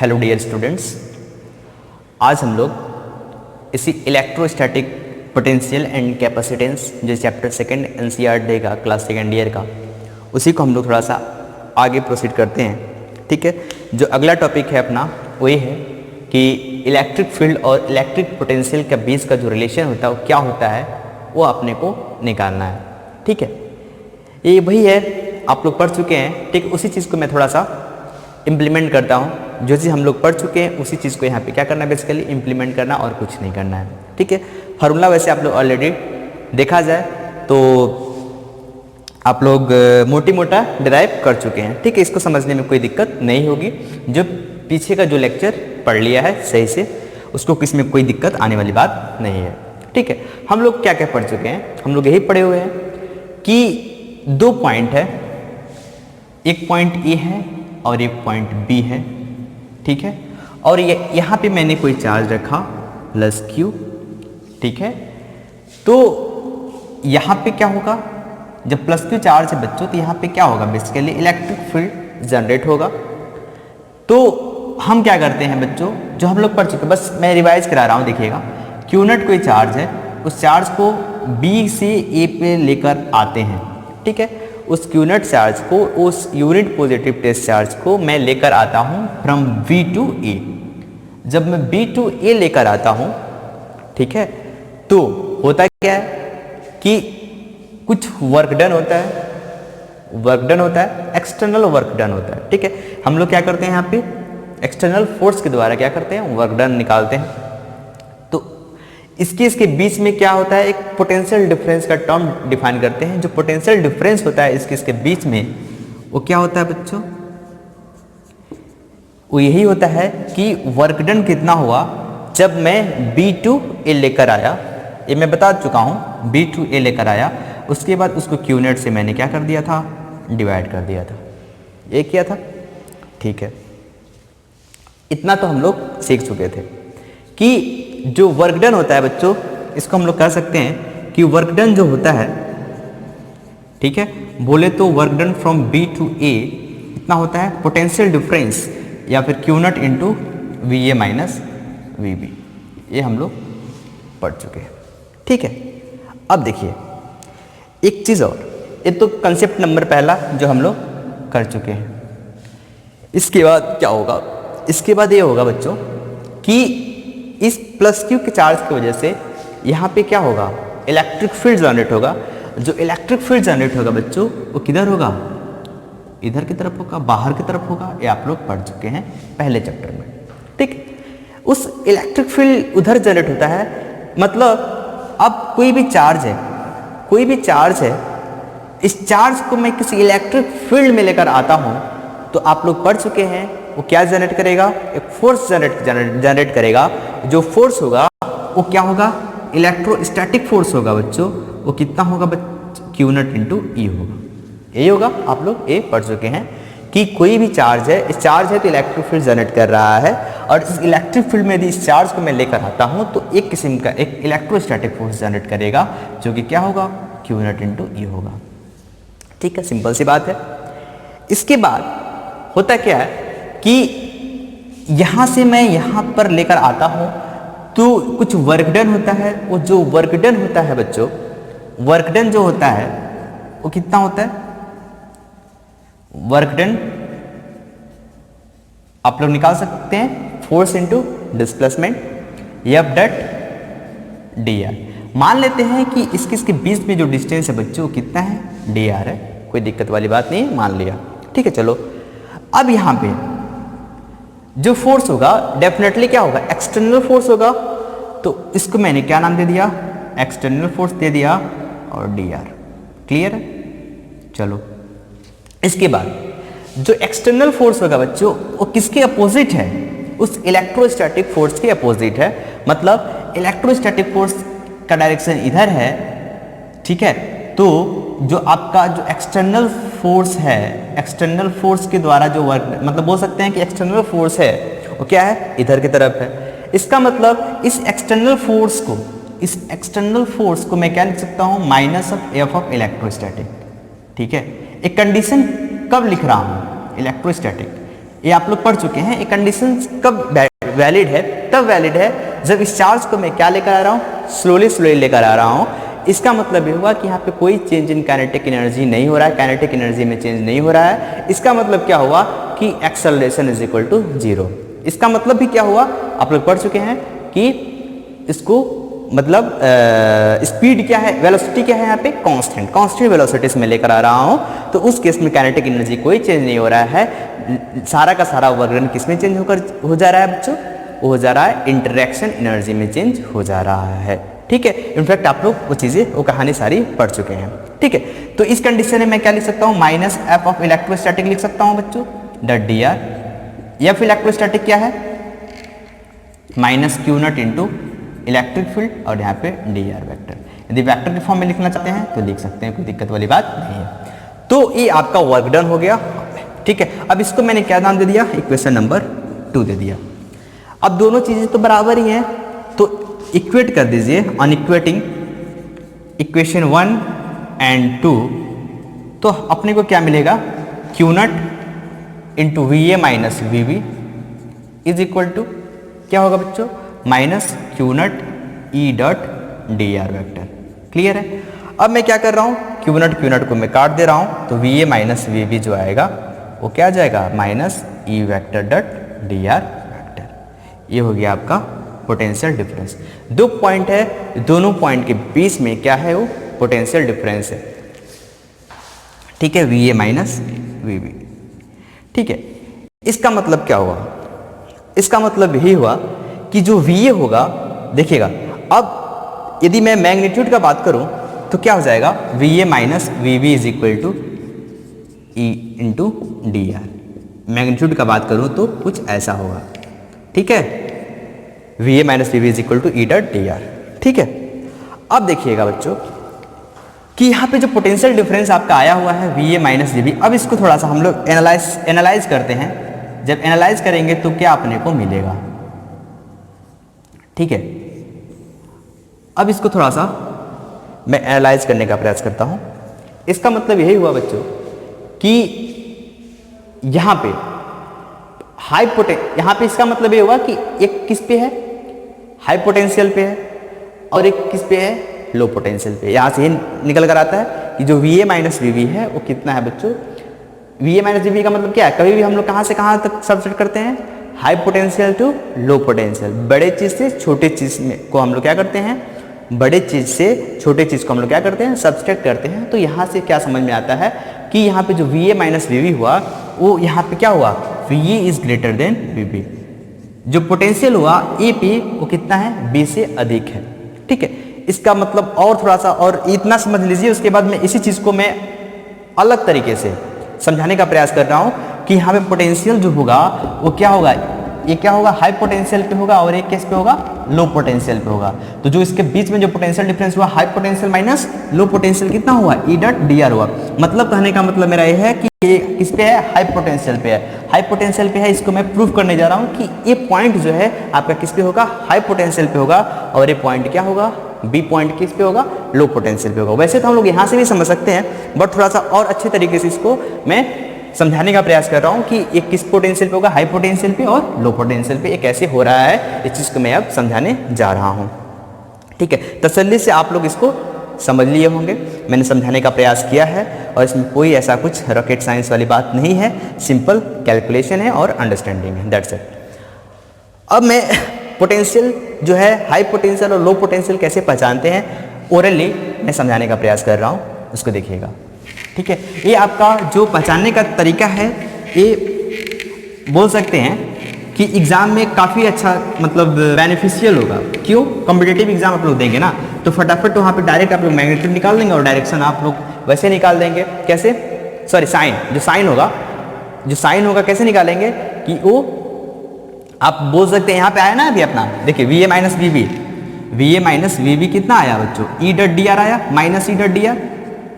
Hello dear students, आज हम लोग इसी इलेक्ट्रोस्टैटिक पोटेंशियल एंड कैपेसिटेंस जो चैप्टर सेकंड एनसीईआरटी का क्लास सेकंड ईयर का, उसी को हम लोग थोड़ा सा आगे प्रोसीड करते हैं। ठीक है, जो अगला टॉपिक है अपना वो ये है कि इलेक्ट्रिक फील्ड और इलेक्ट्रिक पोटेंशियल के बीच का जो रिलेशन होता है वो क्या होता है, वो अपने को निकालना है। ठीक है, ये वही है, आप लोग पढ़ चुके हैं। ठीक है, उसी चीज़ को मैं थोड़ा सा इम्प्लीमेंट करता हूँ। जो चीज़ हम लोग पढ़ चुके हैं उसी चीज़ को यहाँ पे क्या करना है, बेसिकली इम्प्लीमेंट करना और कुछ नहीं करना है। ठीक है, फार्मूला वैसे आप लोग ऑलरेडी देखा जाए तो आप लोग मोटी मोटा डिराइव कर चुके हैं। ठीक है, इसको समझने में कोई दिक्कत नहीं होगी। जो पीछे का जो लेक्चर पढ़ लिया है सही से, उसको किसी में कोई दिक्कत आने वाली बात नहीं है। ठीक है, हम लोग क्या क्या पढ़ चुके हैं, हम लोग यही पढ़े हुए हैं कि दो पॉइंट है, एक पॉइंट ए है और एक पॉइंट बी है। ठीक है, और ये यहाँ पे मैंने कोई चार्ज रखा प्लस क्यू। ठीक है, तो यहाँ पे क्या होगा, जब प्लस क्यू चार्ज है बच्चों, तो यहाँ पे क्या होगा, बेसिकली इलेक्ट्रिक फील्ड जनरेट होगा। तो हम क्या करते हैं बच्चों, जो हम लोग पढ़ चुके, बस मैं रिवाइज करा रहा हूँ, देखिएगा। क्यू नट कोई चार्ज है, उस चार्ज को बी से ए पे लेकर आते हैं। ठीक है, उस क्यू नट चार्ज को, उस यूनिट पॉजिटिव टेस्ट चार्ज को मैं लेकर आता हूँ फ्रॉम बी टू ए। जब मैं बी टू ए लेकर आता हूँ, ठीक है, तो होता क्या है कि कुछ वर्क डन होता है, एक्सटर्नल वर्क डन होता है। ठीक है, हम लोग क्या करते हैं, यहाँ पे एक्सटर्नल फोर्स के द्वारा क्या करते हैं, वर्क डन निकालते हैं। तो इसके बीच में क्या होता है, एक पोटेंशियल डिफरेंस का टर्म डिफाइन करते हैं। जो पोटेंशियल डिफरेंस होता है इसके बीच में, वो क्या होता है बच्चों, वो यही होता है कि वर्क डन कितना हुआ जब मैं बी टू ए लेकर आया। ये मैं बता चुका हूँ, बी टू ए लेकर आया, उसके बाद उसको क्यू नेट से मैंने क्या कर दिया था, डिवाइड कर दिया था, ये किया था। ठीक है, इतना तो हम लोग सीख चुके थे कि जो वर्क डन होता है बच्चों, इसको हम लोग कह सकते हैं कि वर्क डन जो होता है, ठीक है, बोले तो work done from B to A इतना होता है पोटेंशियल डिफरेंस, या फिर Q naught into V A minus V B. ये हम लोग पढ़ चुके हैं। ठीक है, अब देखिए एक चीज़ और, ये तो कंसेप्ट नंबर पहला जो हम लोग कर चुके हैं। इसके बाद क्या होगा, इसके बाद ये होगा बच्चों कि इस प्लस क्यू के चार्ज की वजह से यहाँ पे क्या होगा, इलेक्ट्रिक फील्ड जनरेट होगा। जो इलेक्ट्रिक फील्ड जनरेट होगा बच्चों, वो किधर होगा, इधर की तरफ होगा, बाहर की तरफ होगा। ये आप लोग पढ़ चुके हैं पहले चैप्टर में। ठीक, उस इलेक्ट्रिक फील्ड उधर जनरेट होता है, मतलब अब कोई भी चार्ज है, इस चार्ज को मैं किसी इलेक्ट्रिक फील्ड में लेकर आता हूँ, तो आप लोग पढ़ चुके हैं वो क्या जनरेट करेगा, एक फोर्स जनरेट करेगा। जो फोर्स होगा वो क्या होगा, इलेक्ट्रोस्टैटिक फोर्स होगा बच्चों। वो कितना होगा क्यू नट इंटू ई होगा। यही होगा, आप लोग ये पढ़ चुके हैं कि कोई भी चार्ज है, इस चार्ज है तो इलेक्ट्रिक फील्ड जनरेट कर रहा है, और इस इलेक्ट्रिक फील्ड में यदि इस चार्ज को मैं लेकर आता हूँ तो एक किस्म का एक इलेक्ट्रोस्टैटिक फोर्स जनरेट करेगा, जो कि क्या होगा, क्यू नट इंटू ई होगा। ठीक है, सिंपल सी बात है। इसके बाद होता क्या है कि यहाँ से मैं यहाँ पर लेकर आता हूँ तो कुछ वर्क डन होता है। वो जो वर्क डन होता है बच्चों, वर्क डन जो होता है वो कितना होता है, वर्क डन आप लोग निकाल सकते हैं, force into displacement, F dot D are. मान लेते हैं कि इसके बीच में जो डिस्टेंस है बच्चों कितना है, डी आर है, कोई दिक्कत वाली बात नहीं है, मान लिया। ठीक है, चलो अब यहाँ पे जो फोर्स होगा डेफिनेटली क्या होगा, एक्सटर्नल फोर्स होगा। तो इसको मैंने क्या नाम दे दिया, एक्सटर्नल फोर्स दे दिया, और डी आर। क्लियर है, चलो। इसके बाद जो एक्सटर्नल फोर्स होगा बच्चों, वो किसके अपोजिट है, उस इलेक्ट्रोस्टैटिक फोर्स के अपोजिट है। मतलब इलेक्ट्रोस्टैटिक फोर्स का डायरेक्शन इधर है। ठीक है, तो जो आपका जो एक्सटर्नल फोर्स है, एक्सटर्नल फोर्स के द्वारा जो वर्क, मतलब बोल सकते हैं कि एक्सटर्नल फोर्स है वो क्या है, इधर की तरफ है। इसका मतलब इस एक्सटर्नल फोर्स को मैं क्या लिख सकता हूँ, minus of F of electrostatic. ठीक है, एक कंडीशन कब लिख रहा हूँ, इलेक्ट्रोस्टैटिक, ये आप लोग पढ़ चुके हैं। ये कंडीशन कब वैलिड है? तब वैलिड है जब इस चार्ज को मैं क्या लेकर आ रहा हूँ, स्लोली लेकर आ रहा हूँ। इसका मतलब ये हुआ कि यहाँ पे कोई चेंज इन काइनेटिक एनर्जी नहीं हो रहा है, काइनेटिक एनर्जी में चेंज नहीं हो रहा है। इसका मतलब क्या हुआ कि एक्सेलरेशन इज इक्वल टू 0। इसका मतलब भी क्या हुआ, आप लोग पढ़ चुके हैं कि इसको मतलब स्पीड क्या है, वेलोसिटी क्या है यहाँ पे, कांस्टेंट वेलोसिटी में लेकर आ रहा हूँ। तो उस केस में काइनेटिक एनर्जी कोई चेंज नहीं हो रहा है। सारा का सारा वर्क डन किस में चेंज हो जा रहा है बच्चों? वो हो जा रहा है इंटरेक्शन एनर्जी में चेंज हो जा रहा है। ठीक है, इनफैक्ट आप लोग वो चीज़ें, वो कहानी सारी पढ़ चुके हैं। ठीक है, तो इस कंडीशन में मैं क्या लिख सकता हूँ, माइनस एफ ऑफ इलेक्ट्रोस्टैटिक लिख सकता हूँ बच्चों, dot D are. F electrostatic क्या है, minus Q not into electric field और यहाँ पे डी आर वैक्टर। यदि वैक्टर के फॉर्म में लिखना चाहते हैं तो लिख सकते हैं, कोई दिक्कत वाली बात नहीं है। तो ये आपका वर्क डन हो गया। ठीक है, अब इसको मैंने क्या नाम दे दिया, इक्वेशन नंबर 2 दे दिया। अब दोनों चीज़ें तो बराबर ही हैं, तो इक्वेट कर दीजिए ऑन इक्वेटिंग इक्वेशन 1 एंड 2। तो अपने को क्या मिलेगा, Q naught into V A minus V B is equal to क्या होगा बच्चों, minus Q naught E dot D R vector. Clear है? अब मैं क्या कर रहा हूँ, क्यू नट को मैं काट दे रहा हूँ, तो V A minus V B जो आएगा वो क्या आ जाएगा, minus E vector dot D R vector. ये हो गया आपका पोटेंशियल डिफरेंस। 2 पॉइंट है, दोनों पॉइंट के बीच में क्या है, वो पोटेंशियल डिफरेंस है। ठीक है, V A minus V B. ठीक है, इसका मतलब क्या हुआ, इसका मतलब यही हुआ कि जो वी ए होगा, देखिएगा अब यदि मैं मैग्नीट्यूड का बात करूं तो क्या हो जाएगा, V A minus V B is equal to E into D R. Magnitude का बात करूं तो कुछ ऐसा होगा। ठीक है, V A minus V B is equal to E dot D R. ठीक है, अब देखिएगा बच्चों कि यहाँ पे जो पोटेंशियल डिफरेंस आपका आया हुआ है V A minus V B, अब इसको थोड़ा सा हम लोग एनालाइज करते हैं। जब एनालाइज करेंगे तो क्या अपने को मिलेगा। ठीक है, अब इसको थोड़ा सा मैं एनालाइज करने का प्रयास करता हूं। इसका मतलब यही हुआ बच्चों कि यहां पे यहां पे इसका मतलब ये हुआ कि एक किस पे है, हाई पोटेंशियल पे है, और एक किस पे है, लो पोटेंशियल पे। यहां से ही निकल कर आता है कि जो V A minus V B है वो कितना है बच्चों, V A minus V B का मतलब क्या है, कभी भी हम लोग कहां से कहां तक सब्स्टिट्यूट करते हैं, high potential to low potential. बड़े चीज से छोटे चीज में को हम लोग क्या करते हैं, बड़े चीज से छोटे चीज को हम लोग क्या करते हैं, सब्सट्रैक्ट करते हैं। तो यहाँ से क्या समझ में आता है कि यहाँ पे जो V A minus V B हुआ वो यहाँ पे क्या हुआ, V A is greater than V B. जो पोटेंशियल हुआ ए पे वो कितना है, बी से अधिक है। ठीक है, इसका मतलब और थोड़ा सा और इतना समझ लीजिए। उसके बाद में इसी चीज को मैं अलग तरीके से समझाने का प्रयास कर रहा हूँ कि यहाँ पे पोटेंशियल जो होगा वो क्या होगा, ये क्या होगा, हाई पोटेंशियल पे होगा और एक केस पे होगा, लो पोटेंशियल पे होगा। तो जो इसके बीच में जो पोटेंशियल डिफरेंस हुआ, high potential minus low potential कितना हुआ, ई डॉट डी आर हुआ। मतलब कहने का मतलब मेरा ये है कि ये किस पे है, हाई पोटेंशियल पे है। हाई पोटेंशियल पे है, इसको मैं प्रूव करने जा रहा हूँ कि ये पॉइंट जो है आपका किस पे होगा, हाई पोटेंशियल पे होगा, और ये पॉइंट क्या होगा, बी पॉइंट किस पे होगा, लो पोटेंशियल पे होगा। वैसे तो हम लोग यहाँ से भी समझ सकते हैं, बट थोड़ा सा और अच्छे तरीके से इसको मैं समझाने का प्रयास कर रहा हूँ कि ये किस पोटेंशियल पे होगा, हाई पोटेंशियल पे और लो पोटेंशियल पे, ये कैसे हो रहा है, इस चीज़ को मैं अब समझाने जा रहा हूँ। ठीक है, तसल्ली से आप लोग इसको समझ लिए होंगे, मैंने समझाने का प्रयास किया है, और इसमें कोई ऐसा कुछ रॉकेट साइंस वाली बात नहीं है, सिंपल कैलकुलेशन है और अंडरस्टैंडिंग है, दैट्स इट। अब मैं पोटेंशियल जो है, हाई पोटेंशियल और लो पोटेंशियल कैसे पहचानते हैं, ओरली मैं समझाने का प्रयास कर रहा हूँ, उसको देखिएगा। ठीक है, ये आपका जो पहचानने का तरीका है, ये बोल सकते हैं कि एग्ज़ाम में काफ़ी अच्छा मतलब बेनिफिशियल होगा। क्यों, कॉम्पिटिटिव एग्जाम आप लोग देंगे ना, तो फटाफट वहाँ पे डायरेक्ट आप लोग मैग्नीट्यूड निकाल देंगे और डायरेक्शन आप लोग वैसे निकाल देंगे। कैसे, सॉरी साइन, जो साइन होगा कैसे निकालेंगे कि वो आप बोल सकते हैं, यहाँ पे आया ना अभी अपना, देखिए V A minus V B, V A minus V B कितना आया बच्चों, ई डॉट डी आर आया, minus E dot D R.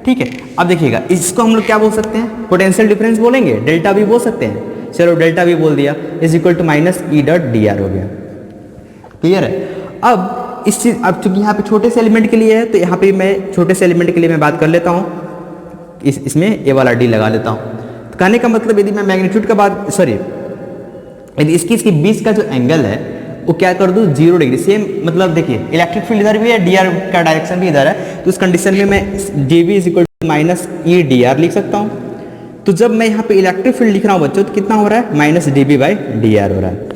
ठीक है, अब देखिएगा इसको हम लोग क्या बोल सकते हैं, पोटेंशियल डिफरेंस बोलेंगे, डेल्टा भी बोल सकते हैं, चलो डेल्टा भी बोल दिया, is equal to minus E dot D R हो गया। क्लियर है? अब इस चीज, अब चूंकि यहाँ पे छोटे से एलिमेंट के लिए है, तो यहाँ पे मैं छोटे से एलिमेंट के लिए मैं बात कर लेता हूँ, इसमें ए वाला डी लगा लेता हूँ। तो कहने का मतलब यदि मैं मैग्नीट्यूड का बात, सॉरी यदि इसकी बीच का जो एंगल है वो क्या कर दूँ 0 डिग्री, सेम मतलब देखिए इलेक्ट्रिक फील्ड इधर भी है, डी का डायरेक्शन भी इधर है, तो इस कंडीशन में मैं D B is equal to minus E D R लिख सकता हूँ। तो जब मैं यहाँ पे इलेक्ट्रिक फील्ड लिख रहा हूँ बच्चों तो कितना हो रहा है minus D B by D R हो रहा है।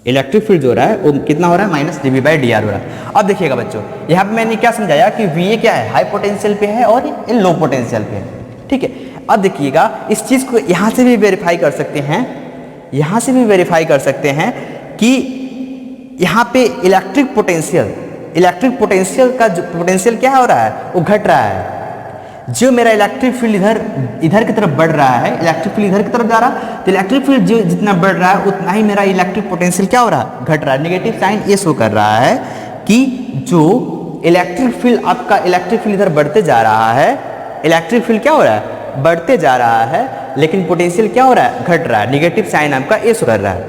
इलेक्ट्रिक फील्ड जो हो रहा है वो कितना हो रहा है minus D B by D R हो रहा है। अब देखिएगा बच्चों यहाँ पे मैंने क्या समझाया कि वी ए क्या है हाई पोटेंशियल पे है और ये लो पोटेंशियल पे है, ठीक है। अब देखिएगा इस चीज़ को यहाँ से भी वेरीफाई कर सकते हैं, यहाँ से भी वेरीफाई कर सकते हैं कि यहाँ पे इलेक्ट्रिक पोटेंशियल का जो पोटेंशियल क्या हो रहा है वो घट रहा है। जो मेरा इलेक्ट्रिक फील्ड इधर की तरफ बढ़ रहा है, इलेक्ट्रिक फील्ड इधर की तरफ जा रहा है, तो इलेक्ट्रिक फील्ड जो जितना बढ़ रहा है उतना ही मेरा इलेक्ट्रिक पोटेंशियल क्या हो रहा है घट रहा है। नेगेटिव साइन ये शो कर रहा है कि जो इलेक्ट्रिक फील्ड आपका इलेक्ट्रिक फील्ड इधर बढ़ते जा रहा है, इलेक्ट्रिक फील्ड क्या हो रहा है बढ़ते जा रहा है, लेकिन पोटेंशियल क्या हो रहा है घट रहा है। नेगेटिव साइन आपका ये शो कर रहा है,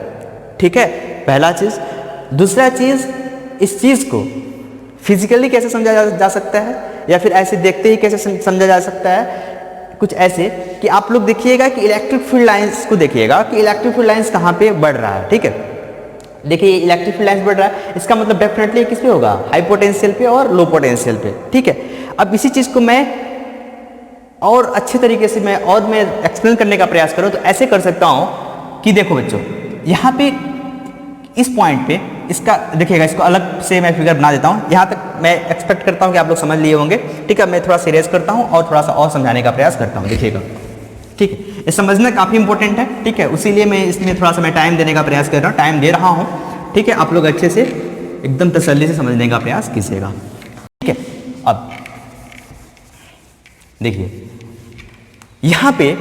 ठीक है, पहला चीज। दूसरा चीज, इस चीज को फिजिकली कैसे समझा जा सकता है या फिर ऐसे देखते ही कैसे समझा जा सकता है, कुछ ऐसे कि आप लोग देखिएगा कि इलेक्ट्रिक फील्ड लाइंस को देखिएगा कि इलेक्ट्रिक फील्ड लाइंस कहाँ पे बढ़ रहा है, ठीक है। देखिए इलेक्ट्रिक फील्ड लाइंस बढ़ रहा है, इसका मतलब डेफिनेटली किस पे होगा हाई पोटेंशियल पे और लो पोटेंशियल पे, ठीक है। अब इसी चीज को मैं और अच्छे तरीके से मैं एक्सप्लेन करने का प्रयास करूँ तो ऐसे कर सकता हूँ कि देखो बच्चों यहाँ पे इस पॉइंट पे इसका देखिएगा, इसको अलग से मैं फिगर बना देता हूँ। यहाँ तक मैं एक्सपेक्ट करता हूँ कि आप लोग समझ लिए होंगे, ठीक है। मैं थोड़ा सीरियस करता हूँ और थोड़ा सा और समझाने का प्रयास करता हूँ, देखिएगा, ठीक है। ये समझना काफ़ी इंपॉर्टेंट है, ठीक है, उसीलिए मैं इसमें थोड़ा सा मैं टाइम देने का प्रयास कर रहा हूँ, टाइम दे रहा हूँ, ठीक है। आप लोग अच्छे से एकदम तसल्ली से समझने का प्रयास कीजिएगा, ठीक है। अब देखिए यहाँ पे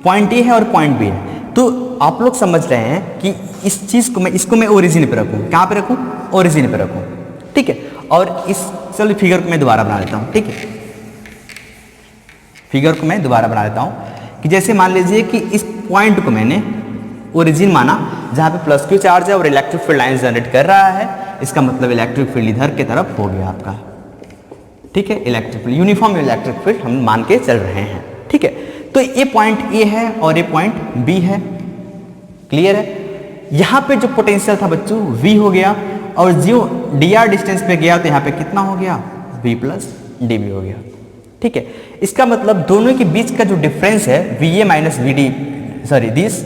पॉइंट ए है और पॉइंट बी है, तो आप लोग समझ रहे हैं कि इस चीज को इसको मैं ओरिजिन पे रखूं, कहाँ पे रखूं ओरिजिन पे रखूं, ठीक है। और इस चलो फिगर को मैं दोबारा बना लेता हूं, ठीक है। फिगर को मैं दोबारा बना लेता हूं कि जैसे मान लीजिए कि इस पॉइंट को मैंने ओरिजिन माना जहां पे प्लस क्यू चार्ज है और इलेक्ट्रिक फील्ड लाइन जनरेट कर रहा है, इसका मतलब इलेक्ट्रिक फील्ड इधर की तरफ हो गया आपका, ठीक है। Electric field uniform electric field हम मान के चल रहे हैं, ठीक है। तो ये पॉइंट ए है और ये पॉइंट बी है, क्लियर है। यहाँ पे जो पोटेंशियल था बच्चों v हो गया और जो dr डिस्टेंस पे गया तो यहाँ पे कितना हो गया v प्लस dv हो गया, ठीक है। इसका मतलब दोनों के बीच का जो डिफरेंस है va minus V D, sorry this,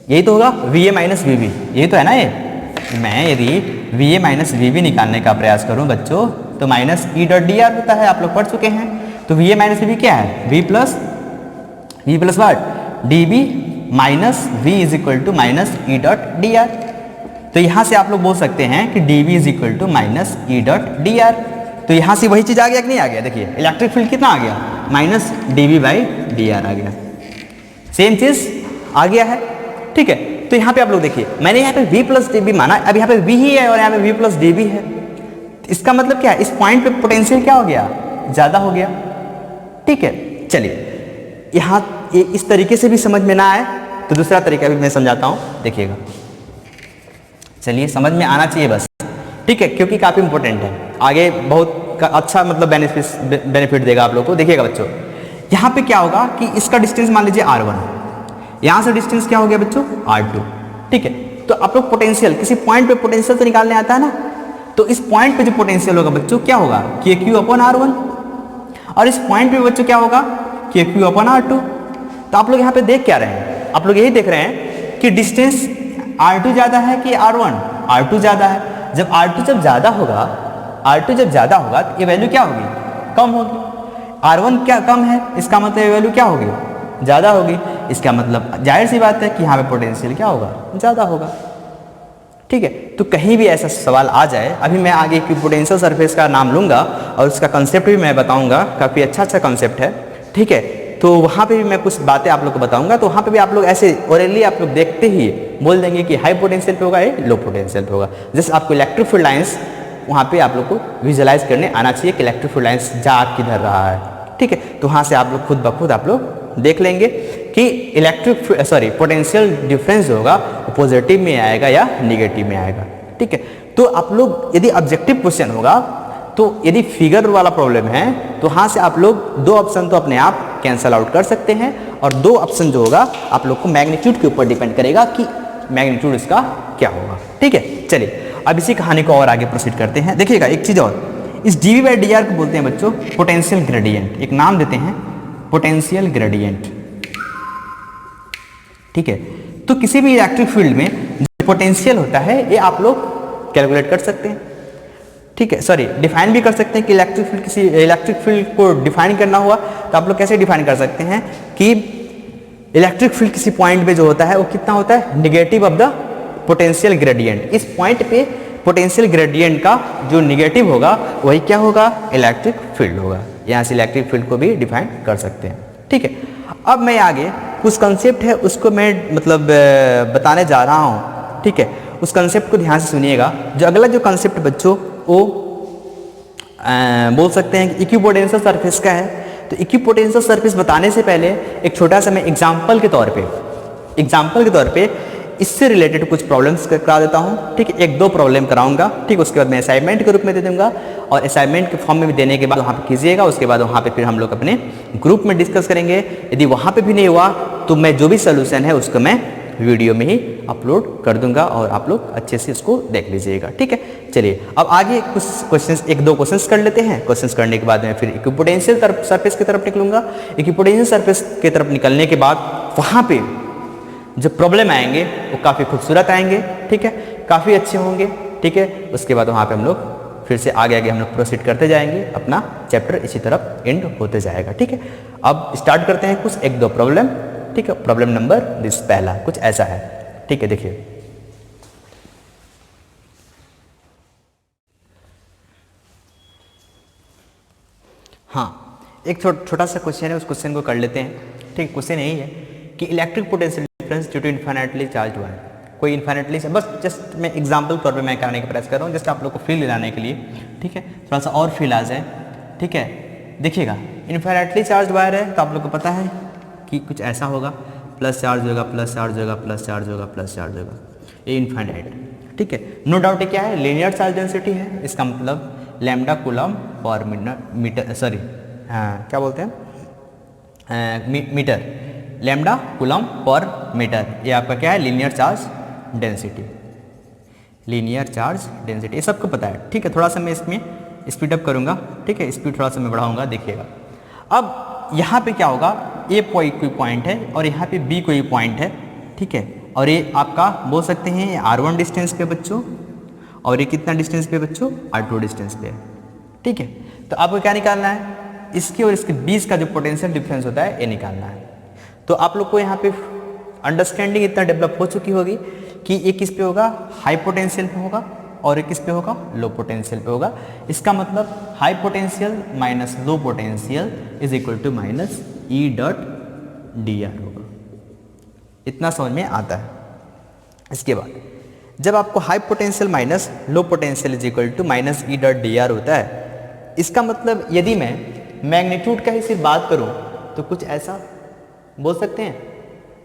यही तो होगा va माइनस वी बी, यही तो है ना ये। मैं यदि va माइनस वी बी निकालने का प्रयास करूँ बच्चों तो minus E dot D R होता है, आप लोग पढ़ चुके हैं। तो va माइनस वी बी क्या है v plus what D B minus V is equal to minus E dot D R. तो यहां से आप लोग बोल सकते हैं कि D V is equal to minus E dot D R. तो यहां से वही चीज आ गया कि नहीं आ गया, देखिए इलेक्ट्रिक फील्ड कितना आ गया minus D V by D R आ गया, सेम चीज आ गया है, ठीक है। तो यहाँ पे आप लोग देखिए मैंने यहाँ पे v प्लस डी बी माना, अब यहाँ पे v ही है और यहाँ पे v प्लस डी बी है, इसका मतलब क्या है इस पॉइंट पे पोटेंशियल क्या हो गया ज्यादा हो गया, ठीक है। चलिए यहाँ इस तरीके से भी समझ में ना आए तो दूसरा तरीका भी मैं समझाता हूँ, देखिएगा। चलिए समझ में आना चाहिए बस, ठीक है, क्योंकि काफ़ी इंपॉर्टेंट है, आगे बहुत अच्छा मतलब बेनिफिट देगा आप लोग को। देखिएगा बच्चों यहाँ पे क्या होगा कि इसका डिस्टेंस मान लीजिए r1, यहाँ से डिस्टेंस क्या हो गया बच्चों r2, ठीक है। तो आप लोग पोटेंशियल किसी पॉइंट पे पोटेंशियल तो निकालने आता है ना, तो इस पॉइंट पे जो पोटेंशियल होगा बच्चों क्या होगा KQ अपॉन r1 और इस पॉइंट पे बच्चों क्या होगा KQ अपॉन r2। तो आप लोग यहाँ पे देख क्या रहे हैं, आप लोग यही देख रहे हैं कि डिस्टेंस r2 ज्यादा है कि r1, r2 ज्यादा है। जब r2 जब ज्यादा होगा, r2 जब ज्यादा होगा तो ये वैल्यू क्या होगी कम होगी, r1 क्या कम है, इसका मतलब ये वैल्यू क्या होगी ज्यादा होगी, इसका मतलब जाहिर सी बात है कि यहाँ पे पोटेंशियल क्या होगा ज्यादा होगा, ठीक है। तो कहीं भी ऐसा सवाल आ जाए, अभी मैं आगे इक्विपोटेंशियल सरफेस का नाम लूंगा और उसका कंसेप्ट भी मैं बताऊंगा, काफी अच्छा कंसेप्ट है, ठीक है। तो वहाँ पे भी मैं कुछ बातें आप लोग को बताऊंगा, तो वहाँ पे भी आप लोग ऐसे ओरली आप लोग देखते ही बोल देंगे कि हाई पोटेंशियल पे होगा या लो पोटेंशियल पे होगा। जैसे आपको इलेक्ट्रिक फील्ड लाइंस वहाँ पे आप लोग को विजुअलाइज करने आना चाहिए कि इलेक्ट्रिक फील्ड लाइंस जा किधर रहा है, ठीक है। तो वहाँ से आप लोग खुद ब खुद आप लोग देख लेंगे कि इलेक्ट्रिक पोटेंशियल डिफरेंस जो होगा वो पॉजिटिव में आएगा या निगेटिव में आएगा, ठीक है। तो आप लोग यदि ऑब्जेक्टिव क्वेश्चन होगा तो यदि फिगर वाला प्रॉब्लम है तो वहाँ से आप लोग दो ऑप्शन तो अपने आप कैंसल आउट कर सकते हैं, और दो ऑप्शन जो होगा आप लोग को मैग्नीट्यूड के ऊपर डिपेंड करेगा कि मैग्नीट्यूड इसका क्या होगा। ठीक है, चलिए अब इसी कहानी को और आगे प्रोसीड करते हैं। देखिएगा एक चीज़ और, इस D V by D R को बोलते हैं बच्चों पोटेंशियल ग्रेडियंट, एक नाम देते हैं पोटेंशियल ग्रेडियंट। ठीक है, तो किसी भी इलेक्ट्रिक फील्ड में जो पोटेंशियल होता है ये आप लोग कैलकुलेट कर सकते हैं। ठीक है, सॉरी डिफाइन भी कर सकते हैं कि इलेक्ट्रिक फील्ड, किसी इलेक्ट्रिक फील्ड को डिफाइन करना हुआ तो आप लोग कैसे डिफाइन कर सकते हैं कि इलेक्ट्रिक फील्ड किसी पॉइंट पे जो होता है वो कितना होता है, negative of the potential gradient. इस पॉइंट पे पोटेंशियल ग्रेडियंट का जो निगेटिव होगा वही क्या होगा, इलेक्ट्रिक फील्ड होगा। यहाँ से इलेक्ट्रिक फील्ड को भी डिफाइन कर सकते हैं। ठीक है, अब मैं आगे कुछ कंसेप्ट है उसको मैं मतलब बताने जा रहा हूँ। ठीक है, उस कंसेप्ट को ध्यान से सुनिएगा। जो अगला जो कंसेप्ट बच्चों वो बोल सकते हैं कि इक्विपोटेंशियल सरफेस का है। तो इक्विपोटेंशियल सरफेस बताने से पहले एक छोटा सा मैं एग्जाम्पल के तौर पे इससे रिलेटेड कुछ प्रॉब्लम्स करा देता हूँ। ठीक है, एक दो प्रॉब्लम कराऊंगा। ठीक, उसके बाद मैं असाइनमेंट के रूप में दे दूंगा, और असाइनमेंट के फॉर्म में भी देने के बाद वहाँ पे कीजिएगा। उसके बाद वहाँ पे फिर हम लोग अपने ग्रुप में डिस्कस करेंगे। यदि वहाँ पे भी नहीं हुआ तो मैं जो भी सोल्यूशन है उसको मैं वीडियो में ही अपलोड कर दूंगा और आप लोग अच्छे से उसको देख लीजिएगा। ठीक है, चलिए अब आगे कुछ क्वेश्चंस, एक दो क्वेश्चंस कर लेते हैं। क्वेश्चंस करने के बाद मैं फिर इक्विपोटेंशियल सरफेस की तरफ निकलूंगा। इक्विपोटेंशियल सरफेस की तरफ निकलने के बाद वहाँ पे जो प्रॉब्लम आएंगे वो काफ़ी खूबसूरत आएंगे। ठीक है, काफ़ी अच्छे होंगे। ठीक है, उसके बाद वहाँ पे हम लोग फिर से आगे हम लोग प्रोसीड करते जाएंगे, अपना चैप्टर इसी तरफ एंड होते जाएगा। ठीक है, अब स्टार्ट करते हैं कुछ एक दो प्रॉब्लम। ठीक है, प्रॉब्लम नंबर दिस पहला कुछ ऐसा है। ठीक है, देखिए हाँ, एक छोटा सा क्वेश्चन है, उस क्वेश्चन को कर लेते हैं। ठीक, क्वेश्चन यही है कि electric potential difference due to infinitely charge wire, कोई इन्फिनिटली से, बस जस्ट मैं एग्जांपल तौर पे मैं कराने का प्रयास कर रहा हूँ, जस्ट आप लोग को फील दिलाने के लिए। ठीक है, थोड़ा सा और फील आ जाए। ठीक है, देखिएगा इन्फिनिटली चार्ज वायर है तो आप लोग को पता है कि कुछ ऐसा होगा, प्लस चार्ज होगा, प्लस चार्ज होगा, प्लस चार्ज होगा, प्लस चार्ज होगा, ये इन्फिनिट। ठीक है, नो डाउट ये क्या है, लीनियर चार्ज डेंसिटी है। इसका मतलब lambda coulomb per metre, sorry क्या बोलते हैं, metre, lambda coulomb per metre, ये आपका क्या है, linear charge density. Linear charge density ये सबको पता है। ठीक है, थोड़ा सा मैं इसमें स्पीड अप करूँगा। ठीक है, स्पीड थोड़ा सा मैं बढ़ाऊँगा, देखिएगा। अब यहाँ पे क्या होगा, ए कोई पॉइंट है और यहाँ पे बी कोई पॉइंट है। ठीक है, और ये आपका बोल सकते हैं R1 डिस्टेंस पे बच्चों, और ये कितना डिस्टेंस पे बच्चों, R2 डिस्टेंस पे है। ठीक है, तो आपको क्या निकालना है, इसके और इसके बीच का जो पोटेंशियल डिफरेंस होता है ये निकालना है। तो आप लोग को यहाँ पे अंडरस्टैंडिंग इतना डेवलप हो चुकी होगी कि ये किस पे होगा, हाई पोटेंशियल पे होगा, और ये किस पे होगा, लो पोटेंशियल पे होगा। इसका मतलब high potential minus low potential is equal to minus E dot D R होगा। इतना समझ में आता है। इसके बाद जब आपको high potential minus low potential is equal to minus E dot D R होता है, इसका मतलब यदि मैं मैग्नीट्यूड का ही सिर्फ बात करूं तो कुछ ऐसा बोल सकते हैं,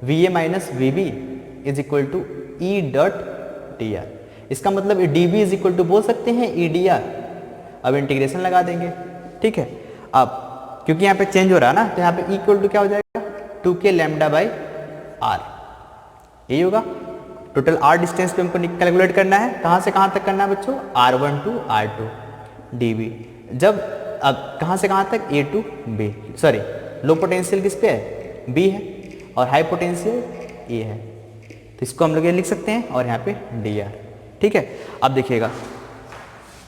V A minus V B is equal to E dot D R. इसका मतलब D B is equal to बोल सकते हैं ई डी आर। अब इंटीग्रेशन लगा देंगे। ठीक है, अब क्योंकि यहाँ पे चेंज हो रहा है ना, तो यहाँ पे इक्वल टू क्या हो जाएगा, 2k लैम्डा बाई आर, यही होगा। टोटल आर डिस्टेंस पे हमको कैलकुलेट करना है, कहाँ से कहाँ तक करना है बच्चों, R1 टू R2 dV। जब अब कहाँ से कहाँ तक, A to B, sorry low potential किस पे है, B है, और हाई पोटेंशियल A है। तो इसको हम लोग ये लिख सकते हैं, और यहाँ पे DR। ठीक है, अब देखिएगा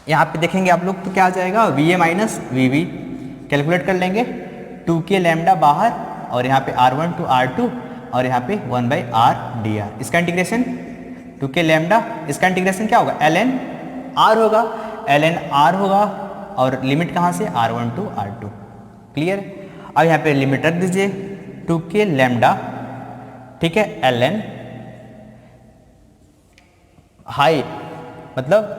यहाँ पे देखेंगे आप लोग तो क्या आ जाएगा, VA माइनस VB कैलकुलेट कर लेंगे, 2k लैम्डा बाहर, और यहाँ पे R1 टू R2, और यहाँ पे 1 बाई आर डी आर। इसका इंटीग्रेशन 2k लैम्डा, इसका इंटीग्रेशन क्या होगा, ln r होगा, ln r होगा, और लिमिट कहाँ से, R1 टू R2। क्लियर। अब यहाँ पे लिमिट रख दीजिए, 2k लैम्डा, ठीक है, ln हाई, मतलब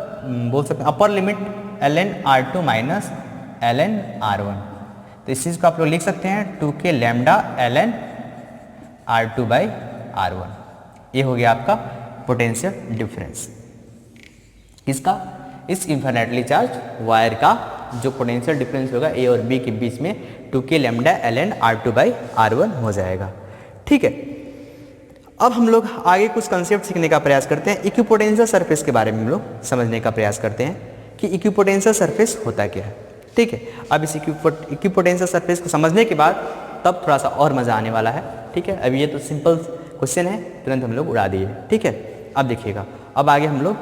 बोल सकते हैं upper limit ln R2 minus ln R1। तो इस चीज़ को आप लोग लिख सकते हैं 2k lambda ln R2 by R1। ये हो गया आपका पोटेंशियल डिफरेंस, किसका, इस इन्फिनिटली चार्ज वायर का जो पोटेंशियल डिफरेंस होगा ए और बी के बीच में 2k लैम्डा ln R2/R1 हो जाएगा। ठीक है, अब हम लोग आगे कुछ कंसेप्ट सीखने का प्रयास करते हैं। इक्विपोटेंशियल सरफेस के बारे में हम लोग समझने का प्रयास करते हैं कि इक्विपोटेंशियल सरफेस होता क्या है। ठीक है, अब इस इक्विपोटेंशियल सरफेस को समझने के बाद तब थोड़ा सा और मज़ा आने वाला है। ठीक है, अब ये तो सिंपल क्वेश्चन है, तुरंत हम लोग उड़ा दिए। ठीक है, अब देखिएगा, अब आगे हम लोग